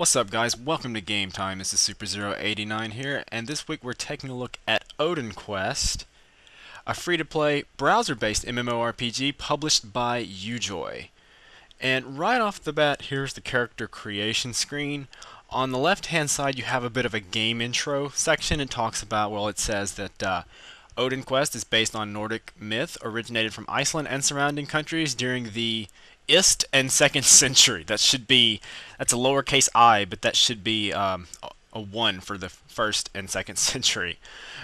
What's up, guys? Welcome to Game Time. This is Super089 here, and this week we're taking a look at Odin Quest, a free-to-play browser-based MMORPG published by Ujoy. And right off the bat, here's the character creation screen. On the left-hand side, you have a bit of a game intro section. It talks about, well, it says that Odin Quest is based on Nordic myth, originated from Iceland and surrounding countries during the Ist and 2nd century. That's a lowercase I, but that should be a 1 for the 1st and 2nd century.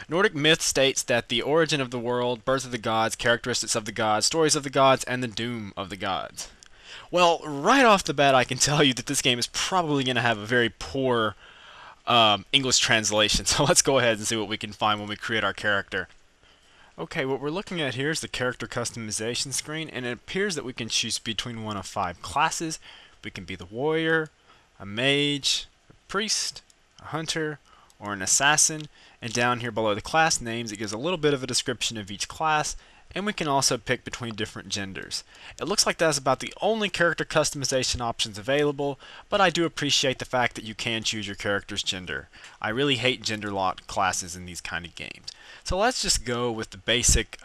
Nordic myth states that the origin of the world, birth of the gods, characteristics of the gods, stories of the gods, and the doom of the gods. Well, right off the bat, I can tell you that this game is probably going to have a very poor English translation. So let's go ahead and see what we can find when we create our character. Okay, what we're looking at here is the character customization screen, and it appears that we can choose between one of 5 classes. We can be the warrior, a mage, a priest, a hunter, or an assassin. And down here below the class names, it gives a little bit of a description of each class, and we can also pick between different genders. It looks like that's about the only character customization options available, but I do appreciate the fact that you can choose your character's gender. I really hate gender-locked classes in these kind of games. So let's just go with the basic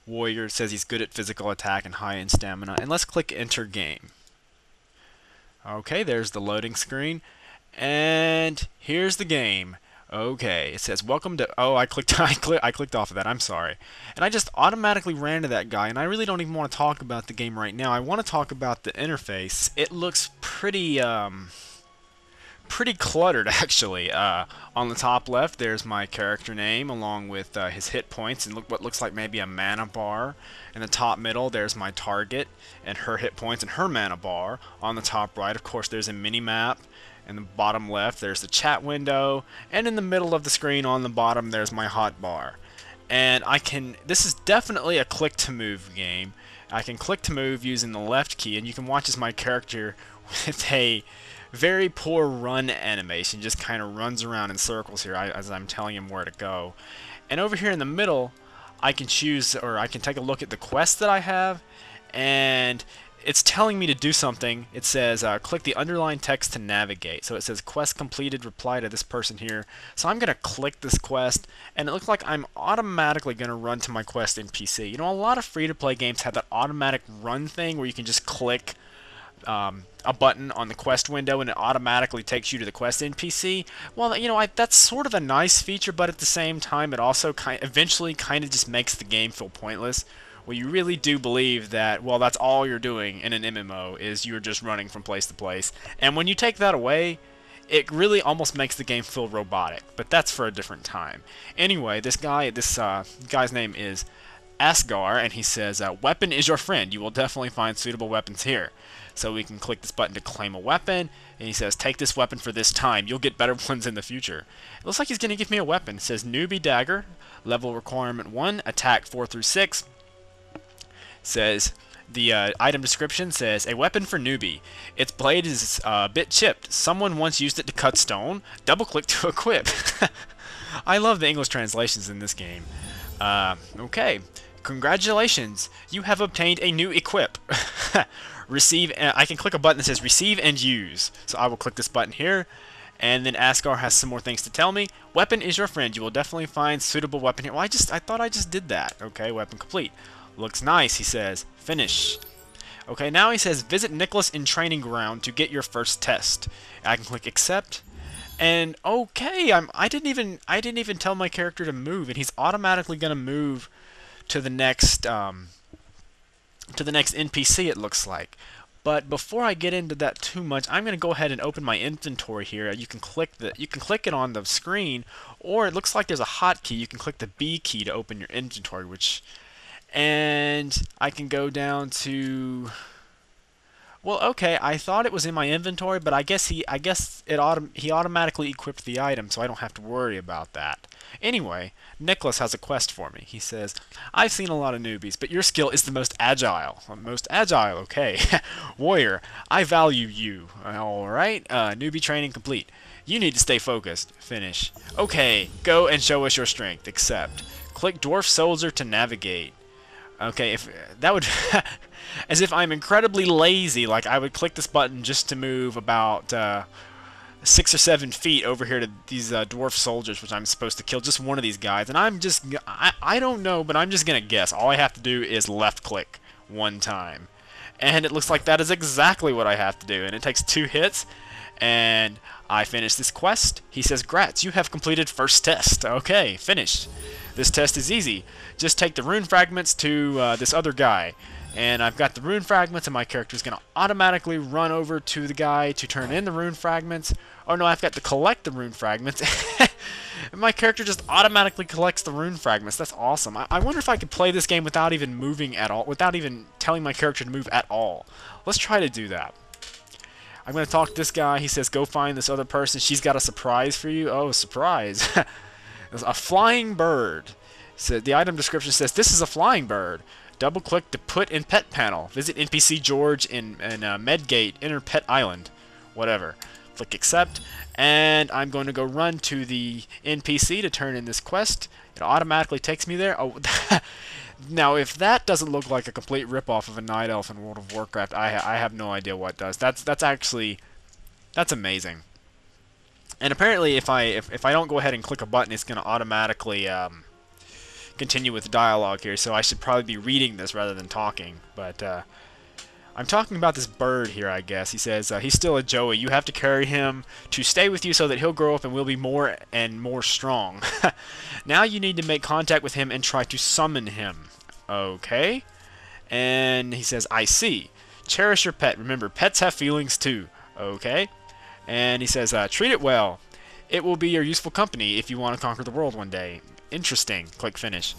warrior. It says he's good at physical attack and high in stamina, and let's click enter game. Okay, there's the loading screen, and here's the game. Okay, it says welcome to. Oh, I clicked off of that. I'm sorry, and I just automatically ran to that guy. And I really don't even want to talk about the game right now. I want to talk about the interface. It looks pretty cluttered, actually. On the top left, there's my character name along with his hit points and what looks like maybe a mana bar. In the top middle, there's my target and her hit points and her mana bar. On the top right, of course, there's a mini map. In the bottom left, there's the chat window, and in the middle of the screen on the bottom, there's my hotbar. And this is definitely a click to move game. I can click to move using the left key, and you can watch as my character with a very poor run animation just kind of runs around in circles here as I'm telling him where to go. And over here in the middle, I can choose, or I can take a look at the quest that I have, and it's telling me to do something. It says click the underlined text to navigate. So it says quest completed, reply to this person here. So I'm going to click this quest, and it looks like I'm automatically going to run to my quest NPC. You know, a lot of free-to-play games have that automatic run thing where you can just click a button on the quest window and it automatically takes you to the quest NPC. Well, you know, that's sort of a nice feature, but at the same time, it also eventually kind of just makes the game feel pointless. Well, you really do believe that, well, that's all you're doing in an MMO is you're just running from place to place. And when you take that away, it really almost makes the game feel robotic. But that's for a different time. Anyway, this guy's name is Asgar, and he says, weapon is your friend. You will definitely find suitable weapons here. So we can click this button to claim a weapon, and he says, take this weapon for this time. You'll get better ones in the future. It looks like he's going to give me a weapon. It says newbie dagger, level requirement 1, attack 4 through 6. Says the item description says a weapon for newbie. Its blade is a bit chipped. Someone once used it to cut stone. Double click to equip. I love the English translations in this game. Okay, congratulations, you have obtained a new equip. Receive. I can click a button that says receive and use. So I will click this button here. And then Asgar has some more things to tell me. Weapon is your friend. You will definitely find suitable weapon here. Well, I thought I just did that. Okay, weapon complete. Looks nice, he says. Finish. Okay, now he says visit Nicholas in training ground to get your first test. I can click accept. And okay, I didn't even tell my character to move, and he's automatically going to move to the next NPC, it looks like. But before I get into that too much, I'm going to go ahead and open my inventory here. You can click it on the screen, or it looks like there's a hotkey. You can click the B key to open your inventory, and I can go down to, well, okay, I thought it was in my inventory, but I guess he automatically equipped the item, so I don't have to worry about that. Anyway, Nicholas has a quest for me. He says, I've seen a lot of newbies, but your skill is the most agile. Most agile, okay. Warrior, I value you. Alright, newbie training complete. You need to stay focused. Finish. Okay, go and show us your strength. Accept. Click dwarf soldier to navigate. Okay, if that would as if I'm incredibly lazy, like I would click this button just to move about 6 or 7 feet over here to these dwarf soldiers, which I'm supposed to kill just one of these guys. And I don't know, but I'm just gonna guess. All I have to do is left click one time, and it looks like that is exactly what I have to do. And it takes 2 hits, and I finish this quest. He says, "Grats, you have completed first test." Okay, finished. This test is easy. Just take the rune fragments to this other guy. And I've got the rune fragments, and my character is going to automatically run over to the guy to turn in the rune fragments. Oh no, I've got to collect the rune fragments. And my character just automatically collects the rune fragments. That's awesome. I wonder if I could play this game without even moving at all, without even telling my character to move at all. Let's try to do that. I'm going to talk to this guy. He says, go find this other person. She's got a surprise for you. Oh, surprise. A flying bird. So the item description says, this is a flying bird. Double click to put in pet panel. Visit NPC George in Medgate, enter pet island. Whatever. Click accept. And I'm going to go run to the NPC to turn in this quest. It automatically takes me there. Oh, now if that doesn't look like a complete ripoff of a Night Elf in World of Warcraft, I have no idea what does. That's amazing. And apparently if I don't go ahead and click a button, it's going to automatically continue with dialogue here, so I should probably be reading this rather than talking. But I'm talking about this bird here, I guess. He says, he's still a Joey. You have to carry him to stay with you so that he'll grow up and will be more and more strong. Now you need to make contact with him and try to summon him. Okay. And he says, I see. Cherish your pet. Remember, pets have feelings too. Okay. And he says, treat it well. It will be your useful company if you want to conquer the world one day. Interesting. Click finish.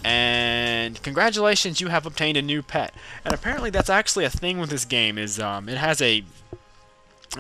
And congratulations, you have obtained a new pet. And apparently that's actually a thing with this game. Is it has a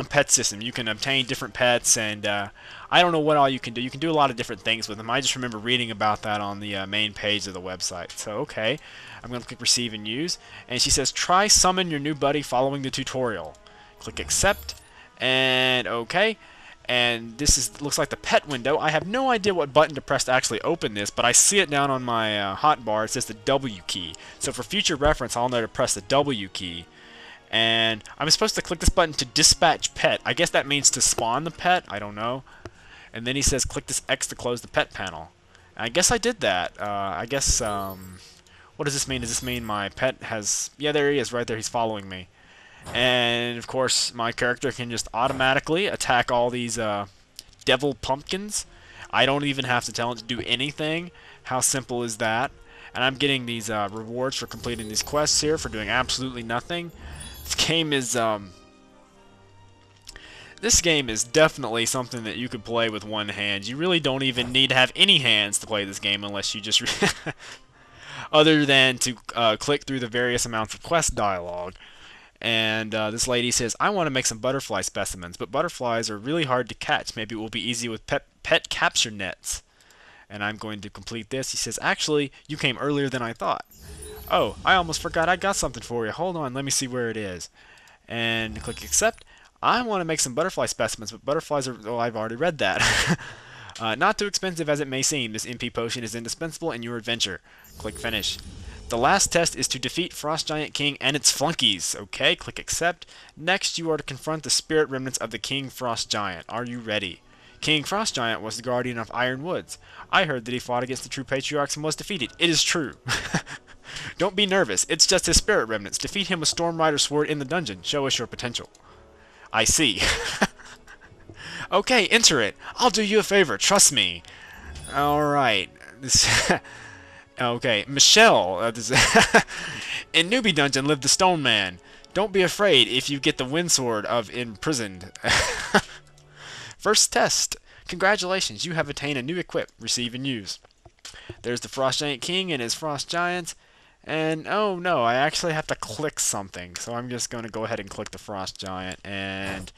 pet system. You can obtain different pets, and I don't know what all you can do. You can do a lot of different things with them. I just remember reading about that on the main page of the website. So okay, I'm going to click receive and use. And she says, try summon your new buddy following the tutorial. Click accept. And okay. And this looks like the pet window. I have no idea what button to press to actually open this, but I see it down on my hotbar. It says the W key. So for future reference, I'll know to press the W key. And I'm supposed to click this button to dispatch pet. I guess that means to spawn the pet. I don't know. And then he says click this X to close the pet panel. And I guess I did that. I guess, what does this mean? Does this mean my pet has... Yeah, there he is, right there. He's following me. And of course my character can just automatically attack all these devil pumpkins. I don't even have to tell it to do anything. How simple is that? And I'm getting these rewards for completing these quests here for doing absolutely nothing. This game is definitely something that you could play with one hand. You really don't even need to have any hands to play this game unless you just other than to click through the various amounts of quest dialogue. And this lady says, I want to make some butterfly specimens, but butterflies are really hard to catch. Maybe it will be easy with pet capture nets. And I'm going to complete this. He says, actually, you came earlier than I thought. Oh, I almost forgot I got something for you. Hold on, let me see where it is. And click accept. I want to make some butterfly specimens, but butterflies are... Oh, I've already read that. Not too expensive as it may seem. This MP potion is indispensable in your adventure. Click finish. The last test is to defeat Frost Giant King and its flunkies. Okay, click accept. Next, you are to confront the spirit remnants of the King Frost Giant. Are you ready? King Frost Giant was the guardian of Iron Woods. I heard that he fought against the true patriarchs and was defeated. It is true. Don't be nervous. It's just his spirit remnants. Defeat him with Storm Rider's sword in the dungeon. Show us your potential. I see. Okay, enter it. I'll do you a favor. Trust me. Alright. Okay, Michelle. In Newbie Dungeon lived the Stone Man. Don't be afraid if you get the Wind Sword of Imprisoned. First test. Congratulations, you have attained a new equip. Receive and use. There's the Frost Giant King and his Frost Giants. And, oh no, I actually have to click something. So I'm just going to go ahead and click the Frost Giant. And,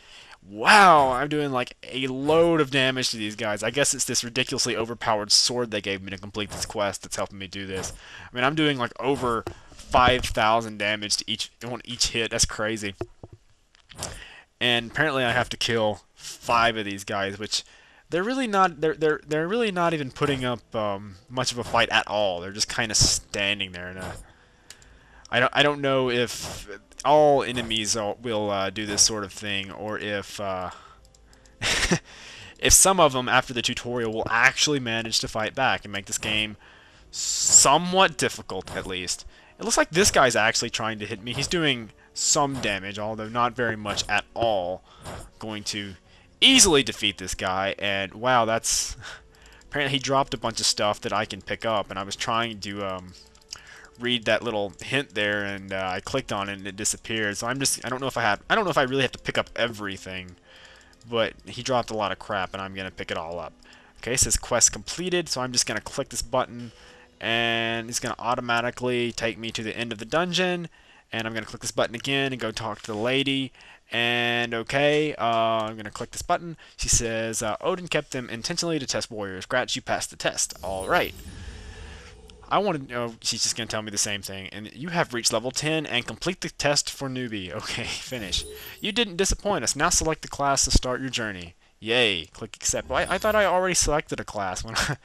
wow, I'm doing like a load of damage to these guys. I guess it's this ridiculously overpowered sword they gave me to complete this quest that's helping me do this. I mean, I'm doing like over 5,000 damage to each hit. That's crazy. And apparently I have to kill 5 of these guys, which they're really not really not even putting up much of a fight at all. They're just kind of standing there. And I don't know if all enemies will do this sort of thing, or if if some of them after the tutorial will actually manage to fight back and make this game somewhat difficult, at least. It looks like this guy's actually trying to hit me. He's doing some damage, although not very much at all. Going to easily defeat this guy, and wow, that's... Apparently he dropped a bunch of stuff that I can pick up, and I was trying to read that little hint there, and I clicked on it and it disappeared. So I don't know if I really have to pick up everything, but he dropped a lot of crap, and I'm gonna pick it all up. Okay, it says quest completed, so I'm just gonna click this button, and it's gonna automatically take me to the end of the dungeon. And I'm gonna click this button again and go talk to the lady. And okay, I'm gonna click this button. She says, Odin kept them intentionally to test warriors. Grats, you passed the test. All right. I want to know. She's just gonna tell me the same thing. And you have reached level 10 and complete the test for newbie. Okay, finish. You didn't disappoint us. Now select the class to start your journey. Yay. Click accept. Well, I thought I already selected a class when I.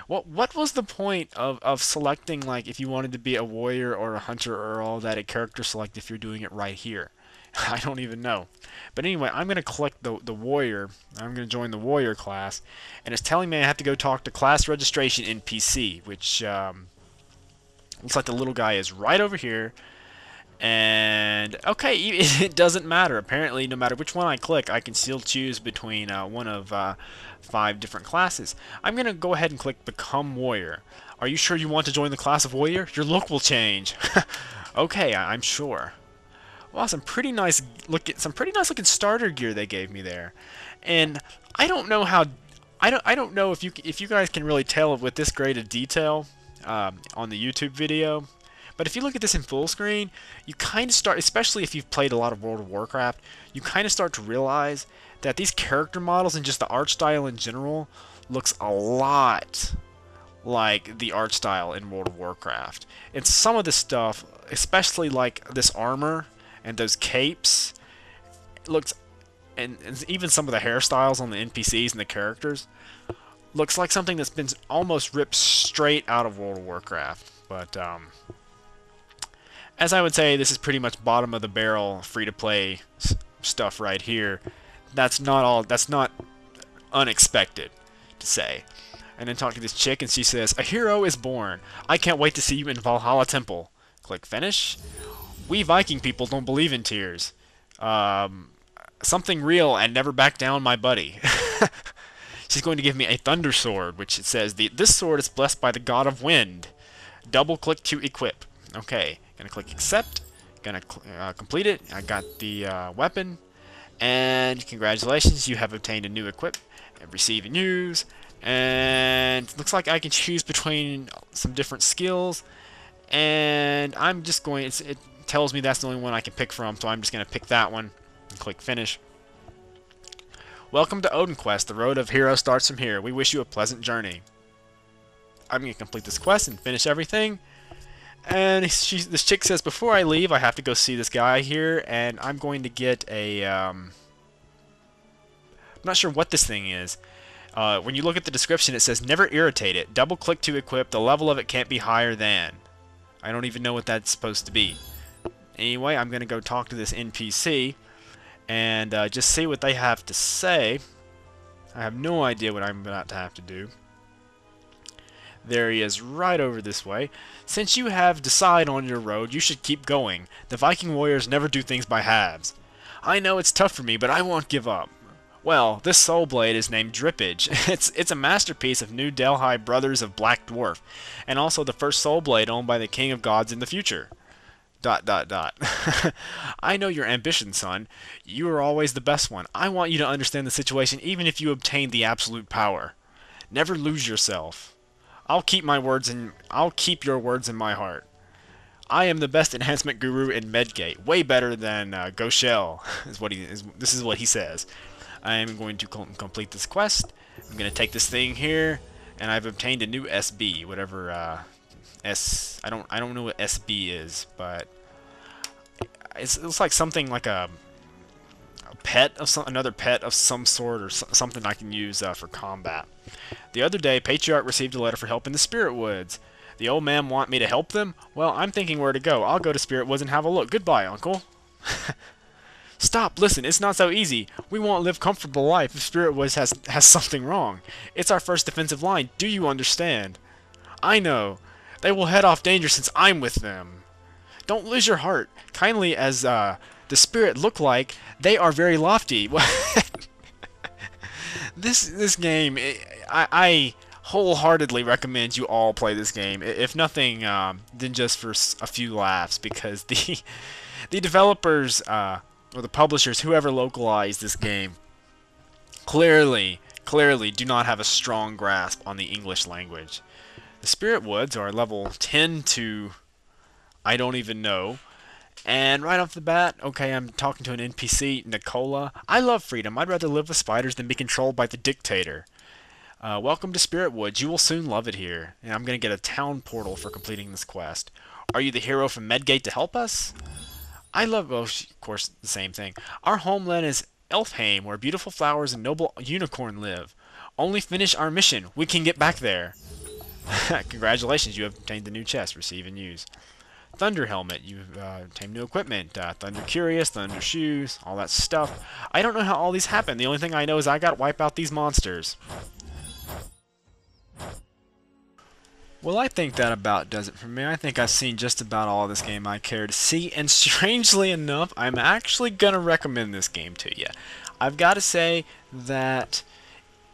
What was the point of selecting, like, if you wanted to be a warrior or a hunter or all that, a character select if you're doing it right here? I don't even know. But anyway, I'm going to click the warrior. I'm going to join the warrior class. And it's telling me I have to go talk to class registration NPC, which looks like the little guy is right over here. And, okay, it doesn't matter. Apparently, no matter which one I click, I can still choose between one of 5 different classes. I'm going to go ahead and click Become Warrior. Are you sure you want to join the class of Warrior? Your look will change. Okay, I'm sure. Wow, some pretty nice looking starter gear they gave me there. And I don't know how I don't know if you guys can really tell with this great of detail on the YouTube video. But if you look at this in full screen, you kind of start, especially if you've played a lot of World of Warcraft, you kind of start to realize that these character models and just the art style in general looks a lot like the art style in World of Warcraft. And some of this stuff, especially like this armor and those capes, looks, and even some of the hairstyles on the NPCs and the characters, looks like something that's been almost ripped straight out of World of Warcraft. But as I would say, this is pretty much bottom of the barrel free-to-play stuff right here. That's not unexpected to say. And then talk to this chick, and she says, "A hero is born. I can't wait to see you in Valhalla Temple." Click finish. We Viking people don't believe in tears. Something real and never back down, my buddy. She's going to give me a thunder sword, which it says, this sword is blessed by the god of wind. Double click to equip. Okay, gonna click accept. Gonna complete it. I got the weapon. And congratulations, you have obtained a new equip. And receive news. And looks like I can choose between some different skills. And I'm just going, it tells me that's the only one I can pick from, so I'm just going to pick that one and click finish. Welcome to Odin Quest. The road of heroes starts from here. We wish you a pleasant journey. I'm going to complete this quest and finish everything. And this chick says, before I leave, I have to go see this guy here, and I'm going to get a, I'm not sure what this thing is. When you look at the description, it says, never irritate it. Double click to equip. The level of it can't be higher than. I don't even know what that's supposed to be. Anyway, I'm going to go talk to this NPC and just see what they have to say. I have no idea what I'm about to have to do. There he is, right over this way. Since you have decided on your road, you should keep going. The Viking warriors never do things by halves. I know it's tough for me, but I won't give up. Well, this soul blade is named Drippage. It's a masterpiece of New Delhi Brothers of Black Dwarf, and also the first soul blade owned by the King of Gods in the future. ... I know your ambition, son. You are always the best one. I want you to understand the situation even if you obtain the absolute power. Never lose yourself. I'll keep your words in my heart. I am the best enhancement guru in Medgate. Way better than Goshel, this is what he says. I am going to complete this quest. I'm going to take this thing here, and I've obtained a new SB, whatever I don't know what SB is, but it looks like something like a pet of another pet of some sort, or something I can use for combat. The other day, Patriarch received a letter for help in the Spirit Woods. The old man want me to help them? Well, I'm thinking where to go. I'll go to Spirit Woods and have a look. Goodbye, Uncle. Stop, listen, it's not so easy. We won't live comfortable life if Spirit Woods has something wrong. It's our first defensive line, do you understand? I know. They will head off danger since I'm with them. Don't lose your heart. Kindly as the Spirit look like, they are very lofty. This game, I wholeheartedly recommend you all play this game, if nothing than just for a few laughs, because the developers or the publishers, whoever localized this game, clearly do not have a strong grasp on the English language. The Spirit Woods are level 10 to I don't even know. And right off the bat, okay, I'm talking to an NPC, Nicola. I love freedom. I'd rather live with spiders than be controlled by the dictator. Welcome to Spirit Woods. You will soon love it here. And I'm going to get a town portal for completing this quest. Are you the hero from Medgate to help us? I love, well, of course, the same thing. Our homeland is Elfheim, where beautiful flowers and noble unicorn live. Only finish our mission. We can get back there. Congratulations, you have obtained the new chest. Receive and use. Thunder Helmet, you've obtained new equipment. Thunder Curious, Thunder Shoes, all that stuff. I don't know how all these happen. The only thing I know is I gotta wipe out these monsters. Well, I think that about does it for me. I think I've seen just about all of this game I care to see, and strangely enough, I'm actually gonna recommend this game to you. I've got to say that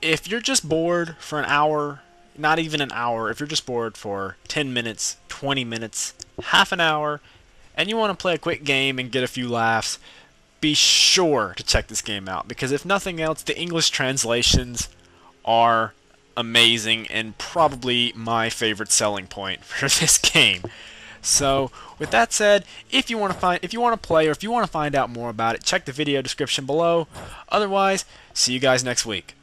if you're just bored for an hour, not even an hour, if you're just bored for 10 minutes, 20 minutes, half an hour, and you want to play a quick game and get a few laughs, be sure to check this game out, because if nothing else, the English translations are amazing and probably my favorite selling point for this game. So, with that said, if you want to play or if you want to find out more about it, check the video description below. Otherwise, see you guys next week.